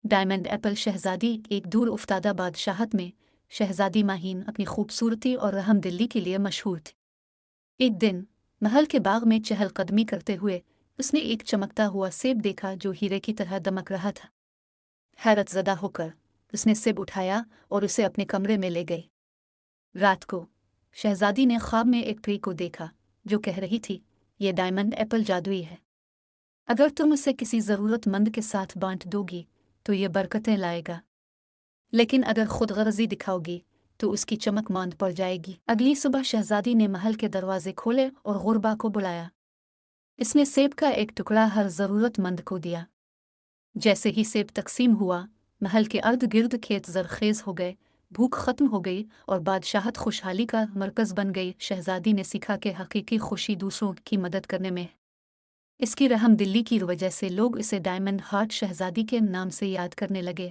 Diamond apple شہزادی ایک دور افتادہ بادشاہت میں شہزادی ماہین اپنی خوبصورتی اور رحم دلی کے لیے مشہور تھی۔ ایک دن محل کے باغ میں چہل قدمی کرتے ہوئے اس نے ایک چمکتا ہوا سیب دیکھا جو ہیرے کی طرح دمک رہا تھا۔ حیرت زدہ ہو کر اس نے سیب اٹھایا اور اسے اپنے کمرے میں لے گئی۔ رات کو شہزادی نے خواب میں ایک پری کو دیکھا جو کہہ رہی تھی، یہ ڈائمنڈ ایپل جادوئی ہے، اگر تم اسے کسی ضرورت مند کے ساتھ بانٹ دو گی تو یہ برکتیں لائے گا، لیکن اگر خود غرضی دکھاؤ گی تو اس کی چمک ماند پڑ جائے گی۔ اگلی صبح شہزادی نے محل کے دروازے کھولے اور غربا کو بلایا۔ اس نے سیب کا ایک ٹکڑا ہر ضرورت مند کو دیا۔ جیسے ہی سیب تقسیم ہوا، محل کے ارد گرد کھیت زرخیز ہو گئے، بھوک ختم ہو گئی اور بادشاہت خوشحالی کا مرکز بن گئی۔ شہزادی نے سیکھا کہ حقیقی خوشی دوسروں کی مدد کرنے میں ہے۔ اس کی رحم دلی کی وجہ سے لوگ اسے ڈائمنڈ ہارٹ شہزادی کے نام سے یاد کرنے لگے۔